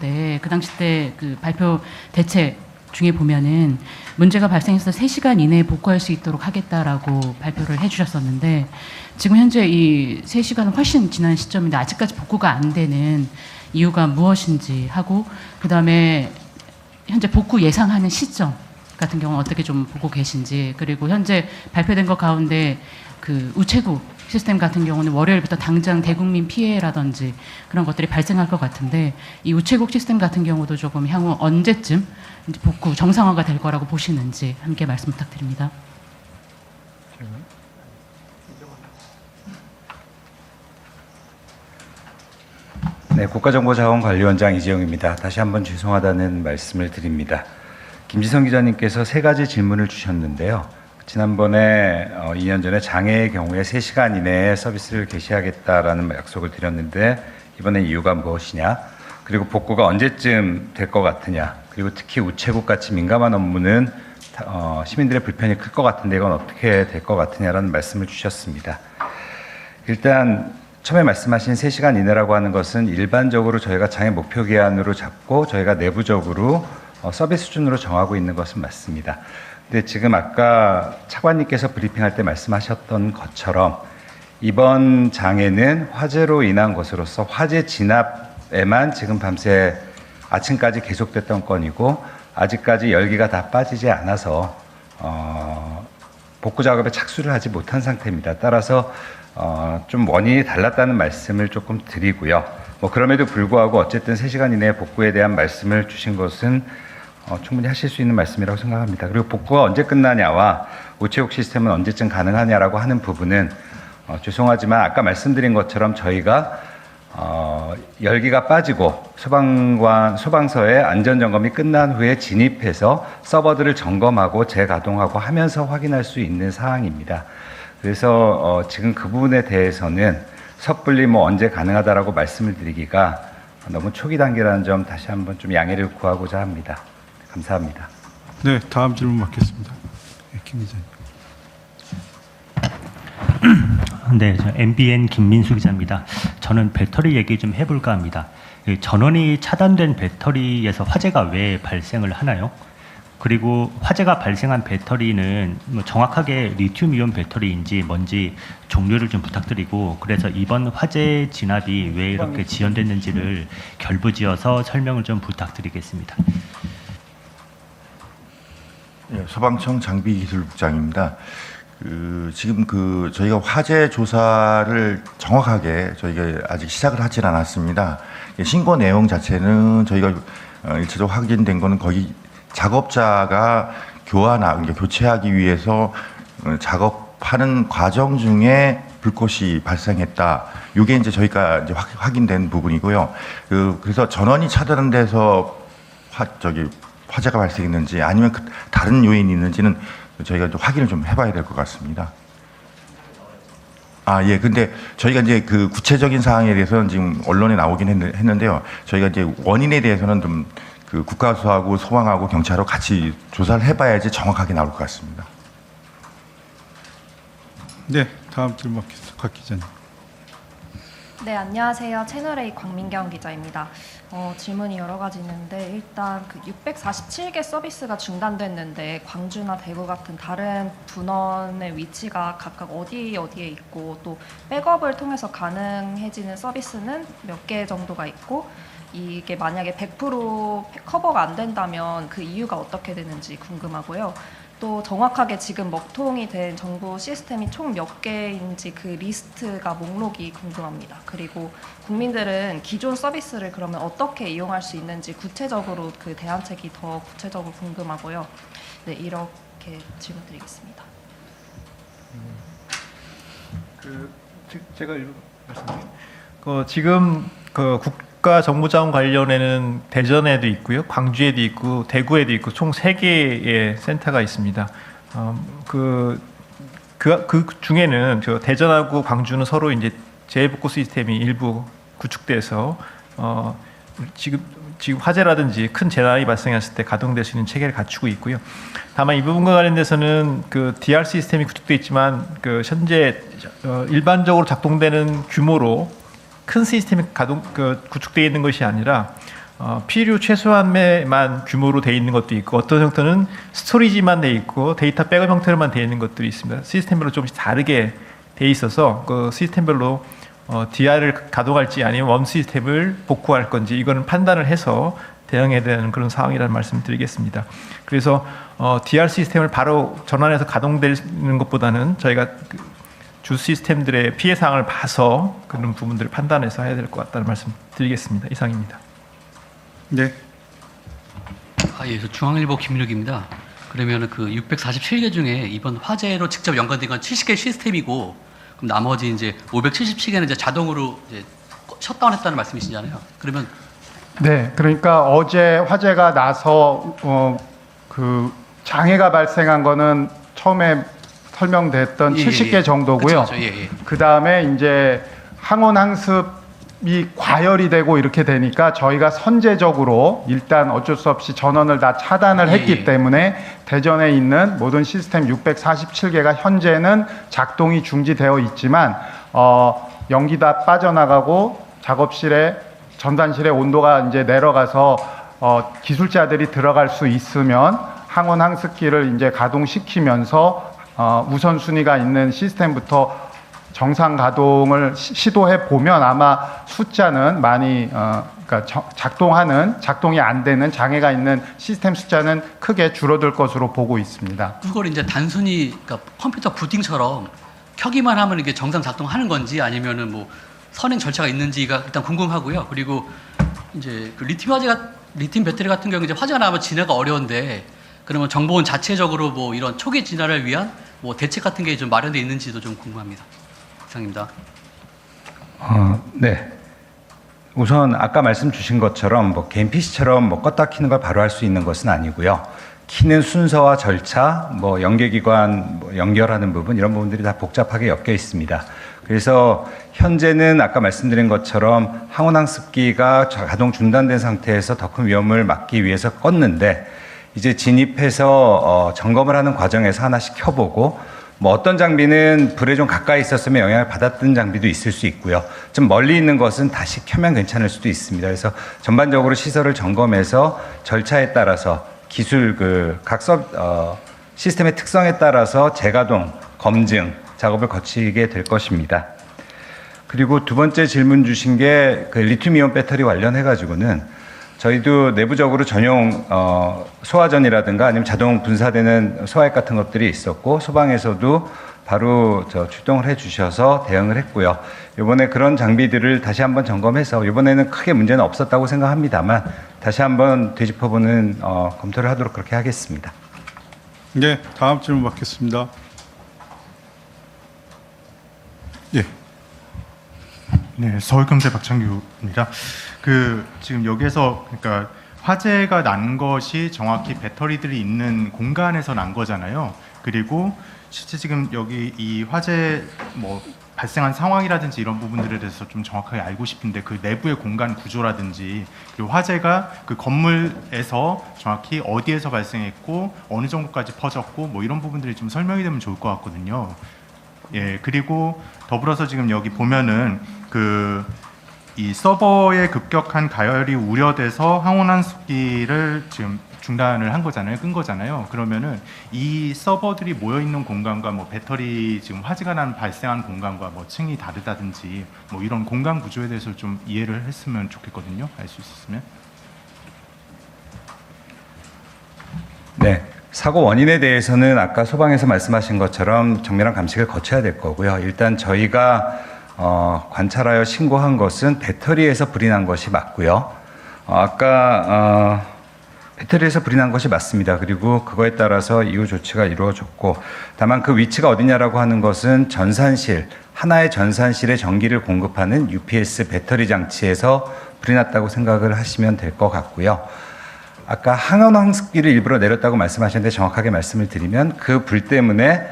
때 그 당시 때 그 발표 대책 중에 보면은 문제가 발생해서 3시간 이내에 복구할 수 있도록 하겠다라고 발표를 해주셨었는데 지금 현재 이 3시간은 훨씬 지난 시점인데 아직까지 복구가 안 되는 이유가 무엇인지 하고 그다음에 현재 복구 예상하는 시점 같은 경우는 어떻게 좀 보고 계신지 그리고 현재 발표된 것 가운데 그 우체국 시스템 같은 경우는 월요일부터 당장 대국민 피해라든지 그런 것들이 발생할 것 같은데 이 우체국 시스템 같은 경우도 조금 향후 언제쯤 이제 복구 정상화가 될 거라고 보시는지 함께 말씀 부탁드립니다. 네, 국가정보자원관리원장 이재용입니다. 다시 한번 죄송하다는 말씀을 드립니다. 김지성 기자님께서 3가지 질문을 주셨는데요. 지난번에 2년 전에 장애의 경우에 3시간 이내에 서비스를 개시하겠다라는 약속을 드렸는데 이번엔 이유가 무엇이냐? 그리고 복구가 언제쯤 될 것 같으냐? 그리고 특히 우체국 같이 민감한 업무는 시민들의 불편이 클 것 같은데 이건 어떻게 될 것 같으냐라는 말씀을 주셨습니다. 일단 처음에 말씀하신 3시간 이내라고 하는 것은 일반적으로 저희가 장애 목표 기한으로 잡고 저희가 내부적으로 서비스 수준으로 정하고 있는 것은 맞습니다. 근데 지금 아까 차관님께서 브리핑할 때 말씀하셨던 것처럼 이번 장애는 화재로 인한 것으로서 화재 진압에만 지금 밤새 아침까지 계속됐던 건이고 아직까지 열기가 다 빠지지 않아서 복구 작업에 착수를 하지 못한 상태입니다. 따라서 좀 원인이 달랐다는 말씀을 조금 드리고요. 그럼에도 불구하고 어쨌든 3시간 이내에 복구에 대한 말씀을 주신 것은 충분히 하실 수 있는 말씀이라고 생각합니다. 그리고 복구가 언제 끝나냐와 우체국 시스템은 언제쯤 가능하냐라고 하는 부분은 죄송하지만 아까 말씀드린 것처럼 저희가 열기가 빠지고 소방서의 안전점검이 끝난 후에 진입해서 서버들을 점검하고 재가동하고 하면서 확인할 수 있는 사항입니다. 그래서 지금 그 부분에 대해서는 섣불리 언제 가능하다라고 말씀을 드리기가 너무 초기 단계라는 점 다시 한번 좀 양해를 구하고자 합니다. 감사합니다. 네, 다음 질문 받겠습니다. 김 기자님. 네, 저 MBN 김민수 기자입니다. 저는 배터리 얘기 좀 해볼까 합니다. 전원이 차단된 배터리에서 화재가 왜 발생을 하나요? 그리고 화재가 발생한 배터리는 정확하게 리튬이온 배터리인지 뭔지 종류를 좀 부탁드리고 그래서 이번 화재 진압이 왜 이렇게 지연됐는지를 결부지어서 설명을 좀 부탁드리겠습니다. 네, 소방청 장비기술국장입니다. 지금 저희가 화재 조사를 정확하게 저희가 아직 시작을 하진 않았습니다. 신고 내용 자체는 저희가 일차적으로 확인된 거는 거의 작업자가 교체하기 위해서 작업하는 과정 중에 불꽃이 발생했다. 이게 이제 저희가 이제 확인된 부분이고요. 그래서 전원이 차단돼서 화재가 발생했는지 아니면 다른 요인이 있는지는 저희가 좀 확인을 좀 해봐야 될 것 같습니다. 예. 근데 저희가 이제 그 구체적인 사항에 대해서는 지금 언론에 나오긴 했는데요. 저희가 이제 원인에 대해서는 좀 국가수하고 소방하고 경찰하고 같이 조사를 해봐야지 정확하게 나올 것 같습니다. 네, 다음 질문 받겠습니다. 곽 기자님. 네, 안녕하세요. 채널A 광민경 기자입니다. 질문이 여러 가지 있는데 일단 647개 서비스가 중단됐는데 광주나 대구 같은 다른 분원의 위치가 각각 어디에 있고 또 백업을 통해서 가능해지는 서비스는 몇 개 정도가 있고 이게 만약에 100% 커버가 안 된다면 그 이유가 어떻게 되는지 궁금하고요. 또 정확하게 지금 먹통이 된 정부 시스템이 총 몇 개인지 그 리스트가 목록이 궁금합니다. 그리고 국민들은 기존 서비스를 그러면 어떻게 이용할 수 있는지 구체적으로 그 대안책이 더 구체적으로 궁금하고요. 네, 이렇게 질문 드리겠습니다. 제가 말씀드릴게요. 지금 국가정보자원 관련에는 대전에도 있고요, 광주에도 있고, 대구에도 있고, 총 3개의 센터가 있습니다. 그 중에는 대전하고 광주는 서로 이제 재복구 시스템이 일부 구축돼서 지금 화재라든지 큰 재난이 발생했을 때 가동될 수 있는 체계를 갖추고 있고요. 다만 이 부분과 관련돼서는 DR 시스템이 구축돼 있지만 현재 일반적으로 작동되는 규모로 큰 시스템이 구축되어 있는 것이 아니라 필요 최소한만 규모로 돼 있는 것도 있고 어떤 형태는 스토리지만 돼 있고 데이터 백업 형태로만 돼 있는 것들이 있습니다. 시스템별로 조금씩 다르게 돼 있어서 그 시스템별로 DR을 가동할지 아니면 원 시스템을 복구할 건지 이거는 판단을 해서 대응해야 되는 그런 상황이라는 말씀을 드리겠습니다. 그래서 DR 시스템을 바로 전환해서 가동되는 것보다는 저희가 주 시스템들의 피해 사항을 봐서 그런 부분들을 판단해서 해야 될 것 같다는 말씀 드리겠습니다. 이상입니다. 네. 예, 저 중앙일보 김일욱입니다. 그러면 그 647개 중에 이번 화재로 직접 연관된 건 70개 시스템이고, 그럼 나머지 이제 577개는 이제 자동으로 이제 셧다운했다는 말씀이시잖아요. 그러면 네, 그러니까 어제 화재가 나서 그 장애가 발생한 거는 처음에 설명됐던 70개 정도고요. 그쵸, 예. 그 다음에 이제 항원 항습이 과열이 되고 이렇게 되니까 저희가 선제적으로 일단 어쩔 수 없이 전원을 다 차단을 했기 때문에 대전에 있는 모든 시스템 647개가 현재는 작동이 중지되어 있지만 연기 다 빠져나가고 작업실에 전단실의 온도가 이제 내려가서 기술자들이 들어갈 수 있으면 항원 항습기를 이제 가동시키면서 우선순위가 있는 시스템부터 정상 가동을 시도해 보면 아마 숫자는 많이 그러니까 작동이 안 되는 장애가 있는 시스템 숫자는 크게 줄어들 것으로 보고 있습니다. 그걸 이제 단순히 그러니까 컴퓨터 부팅처럼 켜기만 하면 이게 정상 작동하는 건지 아니면은 뭐 선행 절차가 있는지가 일단 궁금하고요. 그리고 이제 그 리튬 배터리 같은 경우 이제 화재가 나면 진화가 어려운데 그러면 정보원 자체적으로 뭐 이런 초기 진화를 위한 뭐 대책 같은 게 좀 마련되어 있는지도 좀 궁금합니다. 이상입니다. 네. 우선 아까 말씀 주신 것처럼 뭐 개인 PC처럼 뭐 껐다 키는 걸 바로 할 수 있는 것은 아니고요. 키는 순서와 절차, 뭐 연계기관 뭐 연결하는 부분 이런 부분들이 다 복잡하게 엮여 있습니다. 그래서 현재는 아까 말씀드린 것처럼 항온항습기가 가동 중단된 상태에서 더 큰 위험을 막기 위해서 껐는데 이제 진입해서 점검을 하는 과정에서 하나씩 켜보고 뭐 어떤 장비는 불에 좀 가까이 있었으면 영향을 받았던 장비도 있을 수 있고요. 좀 멀리 있는 것은 다시 켜면 괜찮을 수도 있습니다. 그래서 전반적으로 시설을 점검해서 절차에 따라서 기술 각 시스템의 특성에 따라서 재가동, 검증 작업을 거치게 될 것입니다. 그리고 두 번째 질문 주신 게 그 리튬이온 배터리 관련해 가지고는 저희도 내부적으로 전용 소화전이라든가 아니면 자동 분사되는 소화액 같은 것들이 있었고 소방에서도 바로 출동을 해주셔서 대응을 했고요. 이번에 그런 장비들을 다시 한번 점검해서 이번에는 크게 문제는 없었다고 생각합니다만 다시 한번 되짚어보는 검토를 하도록 그렇게 하겠습니다. 네, 다음 질문 받겠습니다. 예. 네, 서울경제 박창규입니다. 지금 여기에서 그러니까 화재가 난 것이 정확히 배터리들이 있는 공간에서 난 거잖아요. 그리고 실제 지금 여기 이 화재 뭐 발생한 상황이라든지 이런 부분들에 대해서 좀 정확하게 알고 싶은데 그 내부의 공간 구조라든지 그리고 화재가 그 건물에서 정확히 어디에서 발생했고 어느 정도까지 퍼졌고 뭐 이런 부분들이 좀 설명이 되면 좋을 것 같거든요. 예, 그리고 더불어서 지금 여기 보면은 이 서버의 급격한 가열이 우려돼서 항온환습기를 지금 중단을 한 거잖아요, 끈 거잖아요. 그러면은 이 서버들이 모여 있는 공간과 뭐 배터리 지금 화재가 발생한 공간과 뭐 층이 다르다든지 뭐 이런 공간 구조에 대해서 좀 이해를 했으면 좋겠거든요. 알 수 있었으면. 네. 사고 원인에 대해서는 아까 소방에서 말씀하신 것처럼 정밀한 감식을 거쳐야 될 거고요. 일단 저희가 관찰하여 신고한 것은 배터리에서 불이 난 것이 맞고요. 아까 배터리에서 불이 난 것이 맞습니다. 그리고 그거에 따라서 이후 조치가 이루어졌고 다만 그 위치가 어디냐라고 하는 것은 전산실, 하나의 전산실에 전기를 공급하는 UPS 배터리 장치에서 불이 났다고 생각을 하시면 될 것 같고요. 아까 항온항습기를 일부러 내렸다고 말씀하셨는데 정확하게 말씀을 드리면 그 불 때문에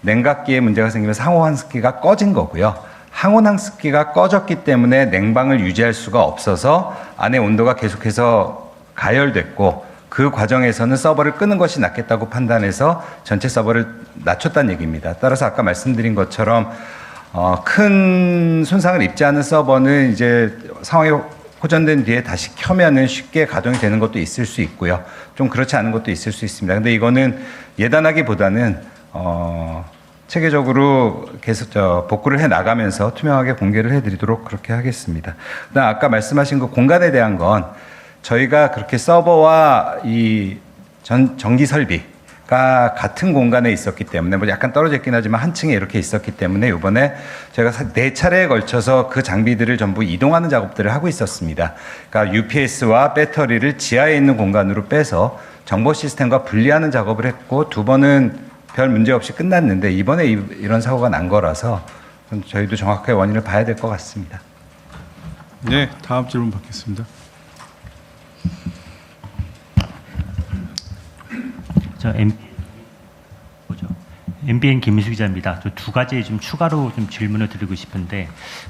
냉각기에 문제가 생기면서 항온항습기가 꺼진 거고요. 항온항습기가 꺼졌기 때문에 냉방을 유지할 수가 없어서 안에 온도가 계속해서 가열됐고 그 과정에서는 서버를 끄는 것이 낫겠다고 판단해서 전체 서버를 낮췄다는 얘기입니다. 따라서 아까 말씀드린 것처럼 큰 손상을 입지 않은 서버는 이제 상황이 호전된 뒤에 다시 켜면은 쉽게 가동이 되는 것도 있을 수 있고요. 좀 그렇지 않은 것도 있을 수 있습니다. 근데 이거는 예단하기보다는 체계적으로 계속 복구를 해 나가면서 투명하게 공개를 해드리도록 그렇게 하겠습니다. 그다음 아까 말씀하신 그 공간에 대한 건 저희가 그렇게 서버와 이 전기 설비가 같은 공간에 있었기 때문에 뭐 약간 떨어져 있긴 하지만 한 층에 이렇게 있었기 때문에 이번에 저희가 4차례에 걸쳐서 그 장비들을 전부 이동하는 작업들을 하고 있었습니다. 그러니까 UPS와 배터리를 지하에 있는 공간으로 빼서 정보 시스템과 분리하는 작업을 했고 2번은 별 문제 없이 끝났는데 이번에 이런 사고가 난 거라서 저희도 정확하게 원인을 봐야 될 것 같습니다. 네, 다음 질문 받겠습니다. 저 MBN 김민수 기자입니다. 저 2가지 좀 추가로 좀 질문을 드리고 싶은데,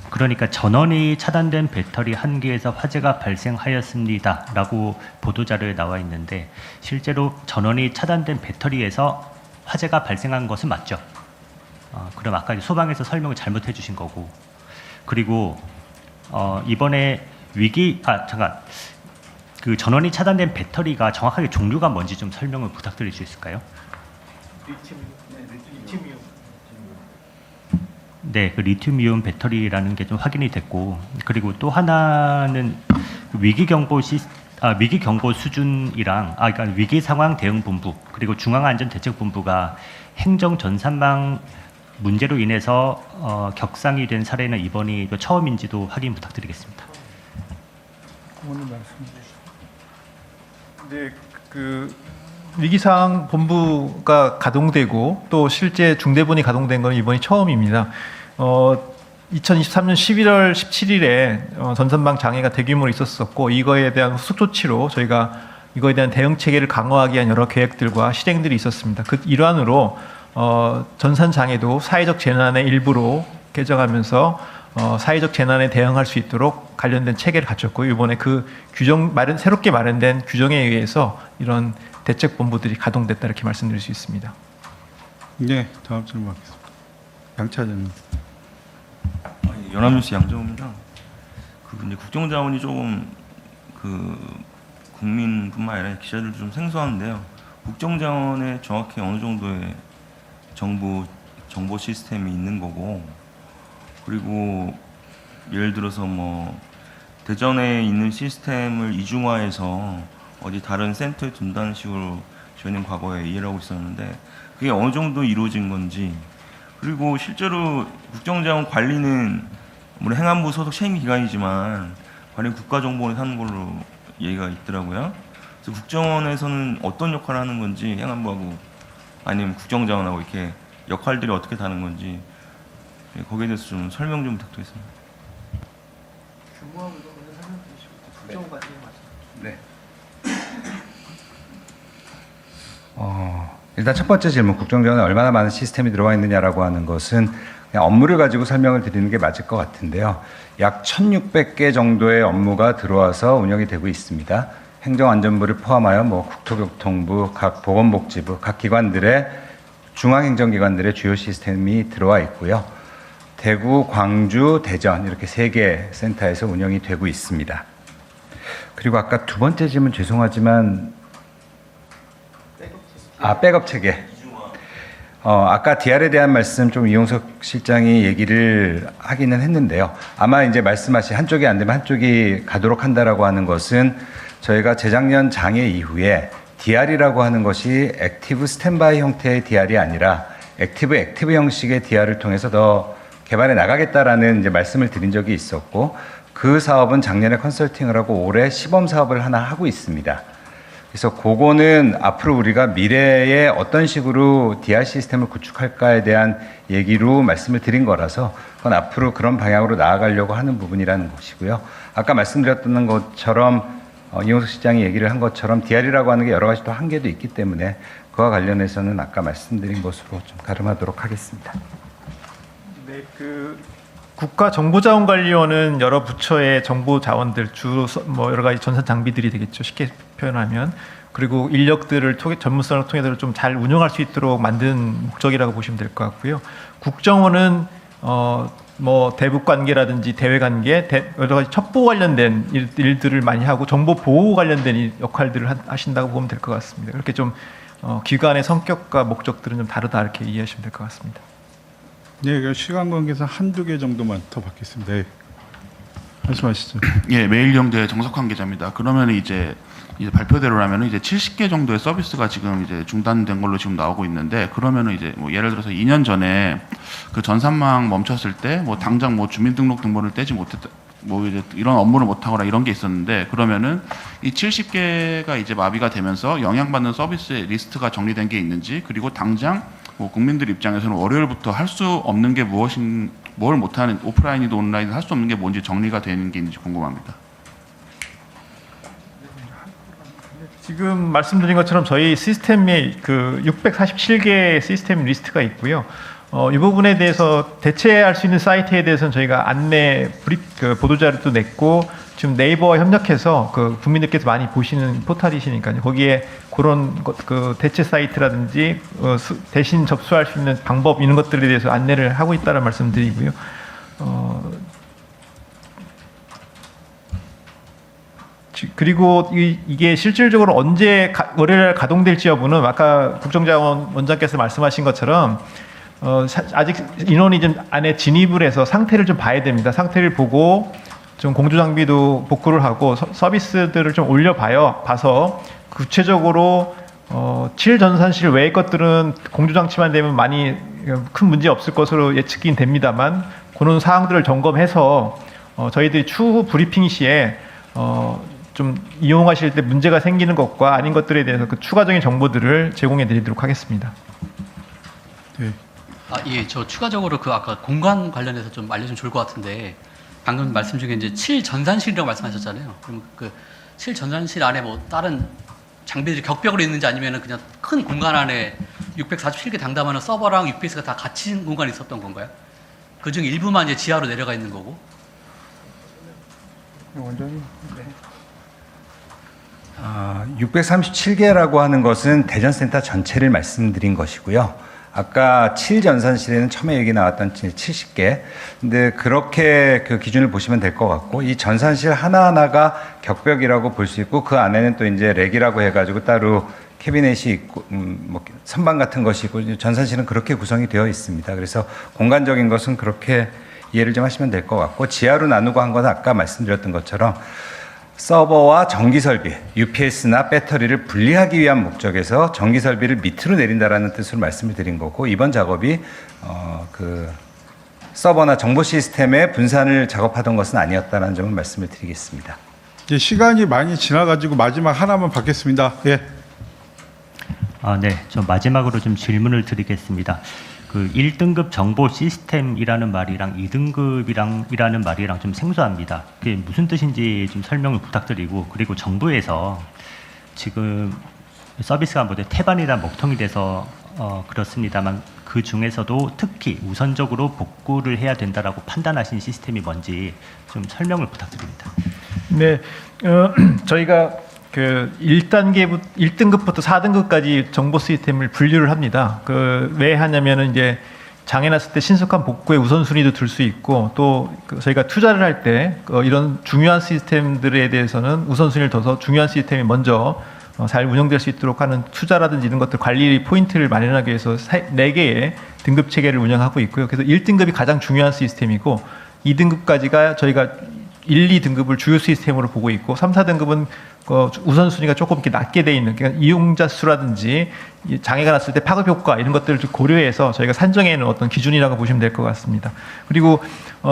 그러니까 전원이 차단된 배터리 1개에서 화재가 발생하였습니다라고 보도 자료에 나와 있는데 실제로 전원이 차단된 배터리에서 화재가 발생한 것은 맞죠? 그럼 아까 소방에서 설명을 잘못해 주신 거고, 그리고 이번에 그 전원이 차단된 배터리가 정확하게 종류가 뭔지 좀 설명을 부탁드릴 수 있을까요? 네, 그 리튬이온 배터리라는 게 좀 확인이 됐고, 그리고 또 하나는 위기 경보 수준이랑 그러니까 위기 상황 대응 본부 그리고 중앙안전대책본부가 행정 전산망 문제로 인해서 격상이 된 사례는 이번이 처음인지도 확인 부탁드리겠습니다. 네, 그 위기상황 본부가 가동되고 또 실제 중대본이 가동된 건 이번이 처음입니다. 2023년 11월 17일에 전선망 장애가 대규모로 있었었고 이거에 대한 후속 조치로 저희가 이거에 대한 대응 체계를 강화하기 위한 여러 계획들과 실행들이 있었습니다. 그 일환으로 전산 장애도 사회적 재난의 일부로 개정하면서 사회적 재난에 대응할 수 있도록 관련된 체계를 갖췄고 이번에 그 새롭게 마련된 규정에 의해서 이런 대책 본부들이 가동됐다 이렇게 말씀드릴 수 있습니다. 네, 다음 질문 받겠습니다. 양차장님. 연합뉴스 양정우입니다. 이제 국정자원이 조금 국민뿐만 아니라 기자들도 좀 생소한데요. 국정자원에 정확히 어느 정도의 정보 시스템이 있는 거고, 그리고 예를 들어서 뭐 대전에 있는 시스템을 이중화해서 어디 다른 센터에 둔다는 식으로 저희는 과거에 이해를 하고 있었는데 그게 어느 정도 이루어진 건지, 그리고 실제로 국정자원 관리는 물론 행안부 소속 책임기관이지만 관리 국가정보원에서 하는 걸로 얘기가 있더라고요. 그래서 국정원에서는 어떤 역할을 하는 건지, 행안부하고 아니면 국정자원하고 이렇게 역할들이 어떻게 다른 건지 거기에 대해서 좀 설명 좀 부탁드리겠습니다. 네. 일단 첫 번째 질문, 국정자원에 얼마나 많은 시스템이 들어와 있느냐라고 하는 것은 그냥 업무를 가지고 설명을 드리는 게 맞을 것 같은데요. 약 1,600개 정도의 업무가 들어와서 운영이 되고 있습니다. 행정안전부를 포함하여 뭐 국토교통부, 각 보건복지부, 각 기관들의 중앙행정기관들의 주요 시스템이 들어와 있고요. 대구, 광주, 대전 이렇게 3개 센터에서 운영이 되고 있습니다. 그리고 아까 2번째 질문 죄송하지만 백업 체계. 아까 DR에 대한 말씀 좀 이용석 실장이 얘기를 하기는 했는데요. 아마 이제 말씀하신 한쪽이 안 되면 한쪽이 가도록 한다라고 하는 것은 저희가 재작년 장애 이후에 DR이라고 하는 것이 액티브 스탠바이 형태의 DR이 아니라 액티브 형식의 DR을 통해서 더 개발해 나가겠다라는 이제 말씀을 드린 적이 있었고, 그 사업은 작년에 컨설팅을 하고 올해 시범 사업을 하나 하고 있습니다. 그래서 그거는 앞으로 우리가 미래에 어떤 식으로 DR 시스템을 구축할까에 대한 얘기로 말씀을 드린 거라서 그건 앞으로 그런 방향으로 나아가려고 하는 부분이라는 것이고요. 아까 말씀드렸던 것처럼 이용석 시장이 얘기를 한 것처럼 DR이라고 하는 게 여러 가지 또 한계도 있기 때문에 그와 관련해서는 아까 말씀드린 것으로 좀 가름하도록 하겠습니다. 네, 국가정보자원관리원은 여러 부처의 정보 자원들 뭐 여러 가지 전산 장비들이 되겠죠. 쉽게 표현하면. 그리고 인력들을 전문성을 통해서 좀 잘 운영할 수 있도록 만든 목적이라고 보시면 될 것 같고요. 국정원은 뭐 대북 관계라든지 대외 관계, 여러 가지 첩보 관련된 일들을 많이 하고 정보 보호 관련된 역할들을 하신다고 보면 될 것 같습니다. 그렇게 좀 기관의 성격과 목적들은 좀 다르다 이렇게 이해하시면 될 것 같습니다. 네, 시간 관계상 한두 개 정도만 더 받겠습니다. 네. 말씀하시죠. 예, 매일경제 정석환 기자입니다. 그러면 이제 발표대로라면 이제 70개 정도의 서비스가 지금 이제 중단된 걸로 지금 나오고 있는데, 그러면은 이제 뭐 예를 들어서 2년 전에 그 전산망 멈췄을 때 뭐 당장 뭐 주민등록 등본을 떼지 못했다, 뭐 이제 이런 업무를 못하거나 이런 게 있었는데, 그러면은 이 70개가 이제 마비가 되면서 영향받는 서비스의 리스트가 정리된 게 있는지, 그리고 당장 뭐 국민들 입장에서는 월요일부터 할 수 없는 게 뭘 못하는, 오프라인이든 온라인이든 할 수 없는 게 뭔지 정리가 되는 게 있는지 궁금합니다. 지금 말씀드린 것처럼 저희 시스템에 그 647개의 시스템 리스트가 있고요. 이 부분에 대해서 대체할 수 있는 사이트에 대해서는 저희가 안내 그 보도자료도 냈고, 지금 네이버와 협력해서 그 국민들께서 많이 보시는 포털이시니까요. 거기에 그런 그 대체 사이트라든지 대신 접수할 수 있는 방법, 이런 것들에 대해서 안내를 하고 있다는 말씀드리고요. 그리고 이게 실질적으로 언제 월요일 가동될지 여부는 아까 국정자원 원장께서 말씀하신 것처럼 아직 인원이 좀 안에 진입을 해서 상태를 좀 봐야 됩니다. 상태를 보고 좀 공조 장비도 복구를 하고 서비스들을 좀 봐서 구체적으로 7전산실 외의 것들은 공조 장치만 되면 많이 큰 문제 없을 것으로 예측이 됩니다만, 그런 사항들을 점검해서 저희들이 추후 브리핑 시에 좀 이용하실 때 문제가 생기는 것과 아닌 것들에 대해서 그 추가적인 정보들을 제공해 드리도록 하겠습니다. 네. 예, 저 추가적으로 그 아까 공간 관련해서 좀 알려주면 좋을 것 같은데, 방금 말씀 중에 이제 7전산실이라고 말씀하셨잖아요. 그럼 그 7전산실 안에 뭐 다른 장비들이 격벽으로 있는지, 아니면은 그냥 큰 공간 안에 647개 당담하는 서버랑 UPS가 다 같이 있는 공간이 있었던 건가요? 그중 일부만 이제 지하로 내려가 있는 거고. 원장님. 네. 637개라고 하는 것은 대전센터 전체를 말씀드린 것이고요. 아까 7전산실에는 처음에 얘기 나왔던 70개. 근데 그렇게 그 기준을 보시면 될 것 같고, 이 전산실 하나하나가 격벽이라고 볼 수 있고, 그 안에는 또 이제 렉이라고 해가지고 따로 캐비넷이 있고, 뭐 선반 같은 것이 있고, 전산실은 그렇게 구성이 되어 있습니다. 그래서 공간적인 것은 그렇게 이해를 좀 하시면 될 것 같고, 지하로 나누고 한 건 아까 말씀드렸던 것처럼 서버와 전기설비, UPS나 배터리를 분리하기 위한 목적에서 전기설비를 밑으로 내린다라는 뜻으로 말씀을 드린 거고, 이번 작업이 그 서버나 정보 시스템의 분산을 작업하던 것은 아니었다는 점을 말씀을 드리겠습니다. 이제 시간이 많이 지나가지고 마지막 하나만 받겠습니다. 예. 네, 저 마지막으로 좀 질문을 드리겠습니다. 그 1등급 정보 시스템이라는 말이랑 2등급이라는 말이랑 좀 생소합니다. 그게 무슨 뜻인지 좀 설명을 부탁드리고, 그리고 정부에서 지금 서비스가 모두 태반이나 먹통이 돼서 그렇습니다만, 그 중에서도 특히 우선적으로 복구를 해야 된다라고 판단하신 시스템이 뭔지 좀 설명을 부탁드립니다. 네, 저희가 그 1등급부터 4등급까지 정보 시스템을 분류를 합니다. 왜 하냐면은 이제 장애 났을 때 신속한 복구의 우선순위도 들 수 있고, 또 저희가 투자를 할 때 이런 중요한 시스템들에 대해서는 우선순위를 둬서 중요한 시스템이 먼저 잘 운영될 수 있도록 하는 투자라든지 이런 것들 관리 포인트를 마련하기 위해서 4개의 등급 체계를 운영하고 있고요. 그래서 1등급이 가장 중요한 시스템이고, 2등급까지가 저희가 1, 2등급을 주요 시스템으로 보고 있고, 3, 4등급은 우선순위가 조금 이렇게 낮게 돼 있는, 그러니까 이용자 수라든지 장애가 났을 때 파급 효과 이런 것들을 고려해서 저희가 산정해 놓은 어떤 기준이라고 보시면 될 것 같습니다. 그리고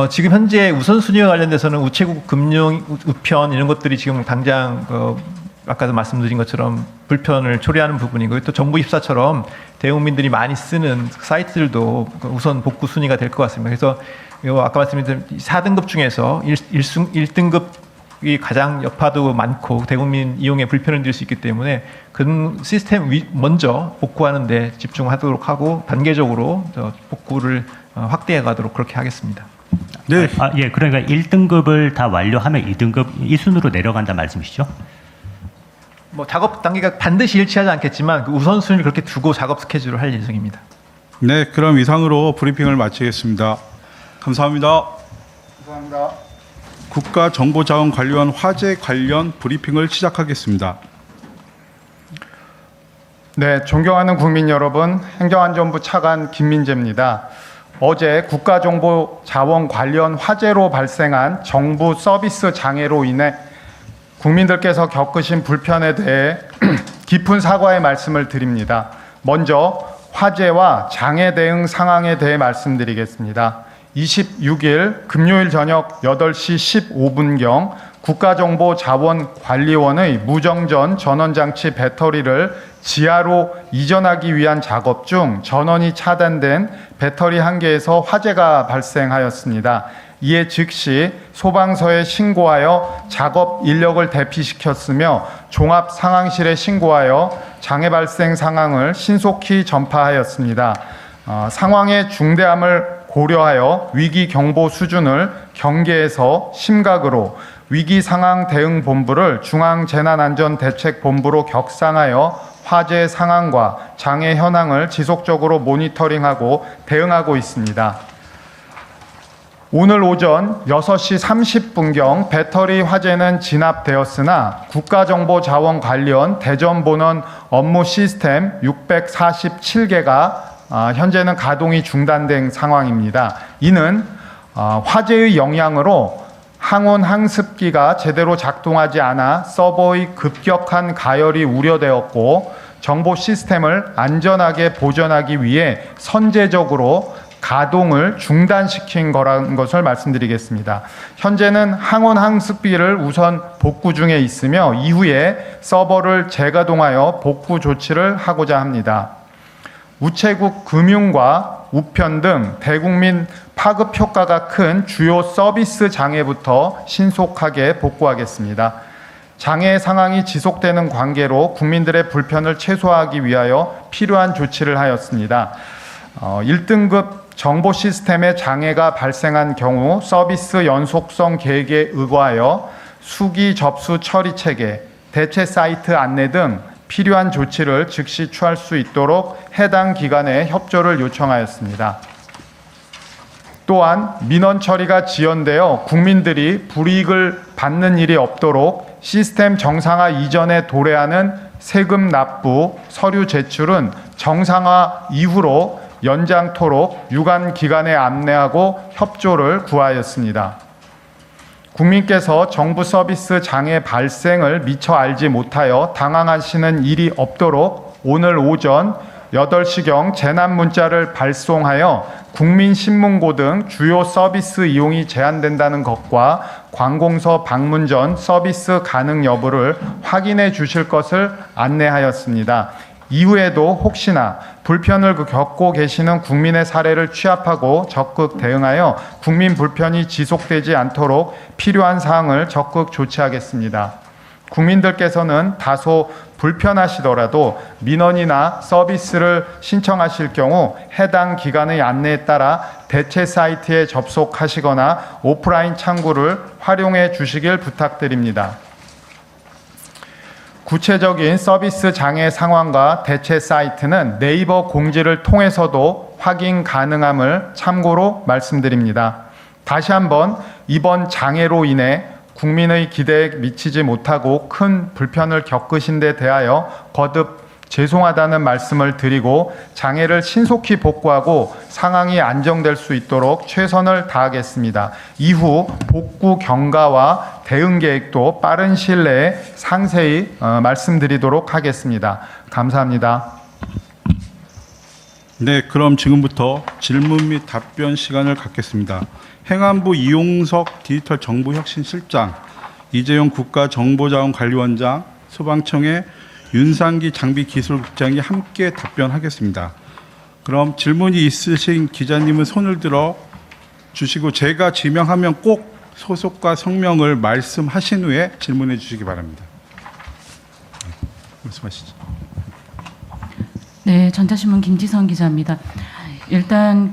지금 현재 우선순위와 관련돼서는 우체국 금융 우편 이런 것들이 지금 당장 아까도 말씀드린 것처럼 불편을 초래하는 부분이고요. 또 정부24처럼 대국민들이 많이 쓰는 사이트들도 우선 복구 순위가 될 것 같습니다. 그래서 아까 말씀드린 4등급 중에서 1등급이 가장 여파도 많고 대국민 이용에 불편을 드릴 수 있기 때문에 그 시스템 먼저 복구하는 데 집중하도록 하고, 단계적으로 복구를 확대해 가도록 그렇게 하겠습니다. 네. 예, 그러니까 1등급을 다 완료하면 2등급 이 순으로 내려간다 말씀이시죠? 뭐 작업 단계가 반드시 일치하지 않겠지만 그 우선순위를 그렇게 두고 작업 스케줄을 할 예정입니다. 네, 그럼 이상으로 브리핑을 마치겠습니다. 감사합니다. 감사합니다. 국가정보자원관리원 화재 관련 브리핑을 시작하겠습니다. 네, 존경하는 국민 여러분, 행정안전부 차관 김민재입니다. 어제 국가정보자원 관련 화재로 발생한 정부 서비스 장애로 인해 국민들께서 겪으신 불편에 대해 깊은 사과의 말씀을 드립니다. 먼저 화재와 장애 대응 상황에 대해 말씀드리겠습니다. 26일 금요일 저녁 8시 15분경 국가정보자원관리원의 무정전 전원장치 배터리를 지하로 이전하기 위한 작업 중 전원이 차단된 배터리 한 개에서 화재가 발생하였습니다. 이에 즉시 소방서에 신고하여 작업 인력을 대피시켰으며 종합상황실에 신고하여 장애 발생 상황을 신속히 전파하였습니다. 상황의 중대함을 고려하여 위기 경보 수준을 경계에서 심각으로 위기 상황 대응 본부를 중앙재난안전대책본부로 격상하여 화재 상황과 장애 현황을 지속적으로 모니터링하고 대응하고 있습니다. 오늘 오전 6시 30분경 배터리 화재는 진압되었으나 국가정보자원관리원 대전본원 업무 시스템 647개가 현재는 가동이 중단된 상황입니다. 이는 화재의 영향으로 항온 항습기가 제대로 작동하지 않아 서버의 급격한 가열이 우려되었고 정보 시스템을 안전하게 보존하기 위해 선제적으로 가동을 중단시킨 거라는 것을 말씀드리겠습니다. 현재는 항온 항습기를 우선 복구 중에 있으며 이후에 서버를 재가동하여 복구 조치를 하고자 합니다. 우체국 금융과 우편 등 대국민 파급 효과가 큰 주요 서비스 장애부터 신속하게 복구하겠습니다. 장애 상황이 지속되는 관계로 국민들의 불편을 최소화하기 위하여 필요한 조치를 하였습니다. 1등급 정보 시스템에 장애가 발생한 경우 서비스 연속성 계획에 의거하여 수기 접수 처리 체계, 대체 사이트 안내 등 필요한 조치를 즉시 취할 수 있도록 해당 기관에 협조를 요청하였습니다. 또한 민원 처리가 지연되어 국민들이 불이익을 받는 일이 없도록 시스템 정상화 이전에 도래하는 세금 납부, 서류 제출은 정상화 이후로 연장토록 유관 기관에 안내하고 협조를 구하였습니다. 국민께서 정부 서비스 장애 발생을 미처 알지 못하여 당황하시는 일이 없도록 오늘 오전 8시경 재난 문자를 발송하여 국민신문고 등 주요 서비스 이용이 제한된다는 것과 관공서 방문 전 서비스 가능 여부를 확인해 주실 것을 안내하였습니다. 이후에도 혹시나 불편을 겪고 계시는 국민의 사례를 취합하고 적극 대응하여 국민 불편이 지속되지 않도록 필요한 사항을 적극 조치하겠습니다. 국민들께서는 다소 불편하시더라도 민원이나 서비스를 신청하실 경우 해당 기관의 안내에 따라 대체 사이트에 접속하시거나 오프라인 창구를 활용해 주시길 부탁드립니다. 구체적인 서비스 장애 상황과 대체 사이트는 네이버 공지를 통해서도 확인 가능함을 참고로 말씀드립니다. 다시 한번 이번 장애로 인해 국민의 기대에 미치지 못하고 큰 불편을 겪으신 데 대하여 거듭 죄송하다는 말씀을 드리고 장애를 신속히 복구하고 상황이 안정될 수 있도록 최선을 다하겠습니다. 이후 복구 경과와 대응 계획도 빠른 시일 내에 상세히 말씀드리도록 하겠습니다. 감사합니다. 네, 그럼 지금부터 질문 및 답변 시간을 갖겠습니다. 행안부 이용석 디지털 정보혁신실장, 이재용 국가정보자원관리원장, 소방청의 윤상기 장비기술국장이 함께 답변하겠습니다. 그럼 질문이 있으신 기자님은 손을 들어 주시고 제가 지명하면 꼭 소속과 성명을 말씀하신 후에 질문해 주시기 바랍니다. 말씀하시죠. 네, 전자신문 김지선 기자입니다. 일단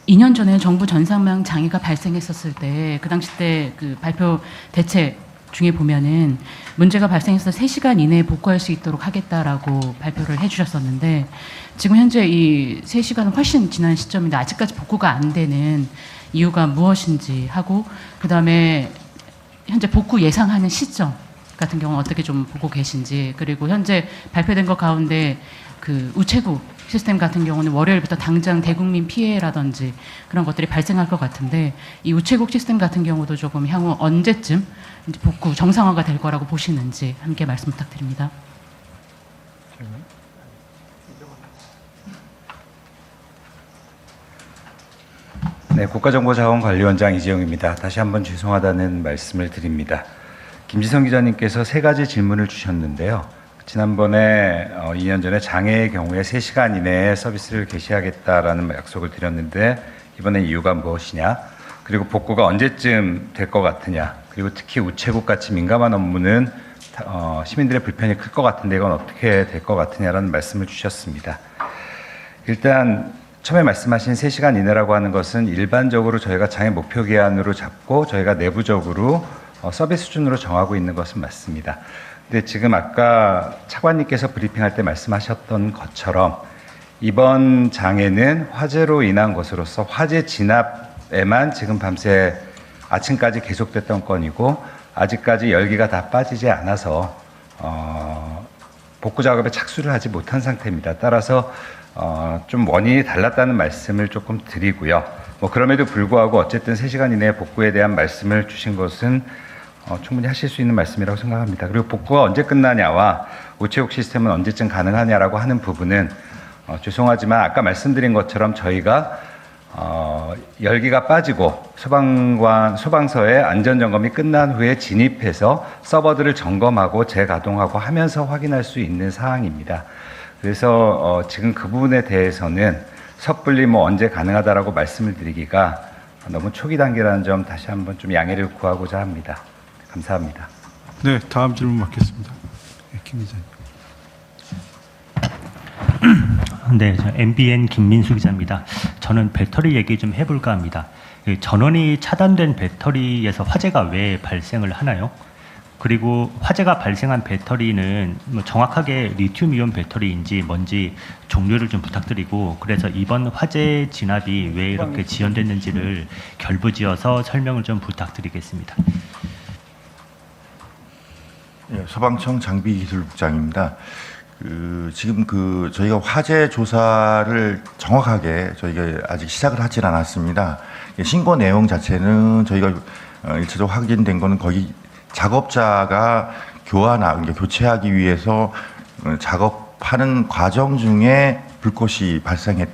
2년 전에 정부 전산망 장애가 발생했었을 때 그 당시 때 발표 대책 중에 보면은 문제가 발생해서 3시간 이내에 복구할 수 있도록 하겠다라고 발표를 해주셨었는데 지금 현재 이 3시간은 훨씬 지난 시점인데 아직까지 복구가 안 되는 이유가 무엇인지 하고 그다음에 현재 복구 예상하는 시점 같은 경우는 어떻게 좀 보고 계신지 그리고 현재 발표된 것 가운데 그 우체국 시스템 같은 경우는 월요일부터 당장 대국민 피해라든지 그런 것들이 발생할 것 같은데 이 우체국 시스템 같은 경우도 조금 향후 언제쯤 이제 복구 정상화가 될 거라고 보시는지 함께 말씀 부탁드립니다. 네, 국가정보자원관리원장 이재용입니다. 다시 한번 죄송하다는 말씀을 드립니다. 김지성 기자님께서 3가지 질문을 주셨는데요. 지난번에 2년 전에 장애의 경우에 3시간 이내에 서비스를 개시하겠다라는 약속을 드렸는데 이번엔 이유가 무엇이냐? 그리고 복구가 언제쯤 될 것 같으냐? 그리고 특히 우체국 같이 민감한 업무는 시민들의 불편이 클 것 같은데 이건 어떻게 될 것 같으냐라는 말씀을 주셨습니다. 일단 처음에 말씀하신 3시간 이내라고 하는 것은 일반적으로 저희가 장애 목표 기한으로 잡고 저희가 내부적으로 서비스 수준으로 정하고 있는 것은 맞습니다. 근데 지금 아까 차관님께서 브리핑할 때 말씀하셨던 것처럼 이번 장애는 화재로 인한 것으로서 화재 진압에만 지금 밤새 아침까지 계속됐던 건이고 아직까지 열기가 다 빠지지 않아서 복구 작업에 착수를 하지 못한 상태입니다. 따라서 좀 원인이 달랐다는 말씀을 조금 드리고요. 뭐 그럼에도 불구하고 어쨌든 3시간 이내에 복구에 대한 말씀을 주신 것은 충분히 하실 수 있는 말씀이라고 생각합니다. 그리고 복구가 언제 끝나냐와 우체국 시스템은 언제쯤 가능하냐라고 하는 부분은 죄송하지만 아까 말씀드린 것처럼 저희가 열기가 빠지고 소방서의 안전점검이 끝난 후에 진입해서 서버들을 점검하고 재가동하고 하면서 확인할 수 있는 사항입니다. 그래서 지금 그 부분에 대해서는 섣불리 뭐 언제 가능하다라고 말씀을 드리기가 너무 초기 단계라는 점 다시 한번 좀 양해를 구하고자 합니다. 감사합니다. 네, 다음 질문 받겠습니다. 네, 김 기자님. 네, 저 MBN 김민수 기자입니다. 저는 배터리 얘기 좀 해볼까 합니다. 전원이 차단된 배터리에서 화재가 왜 발생을 하나요? 그리고 화재가 발생한 배터리는 뭐 정확하게 리튬이온 배터리인지 뭔지 종류를 좀 부탁드리고 그래서 이번 화재 진압이 왜 이렇게 지연됐는지를 결부지어서 설명을 좀 부탁드리겠습니다. 예, 소방청 장비기술국장입니다. 지금 저희가 화재 조사를 정확하게 저희가 아직 시작을 하질 않았습니다. 신고 내용 자체는 저희가 일차적으로 확인된 거는 거기 작업자가 교체하기 위해서 작업하는 과정 중에 불꽃이 발생했다.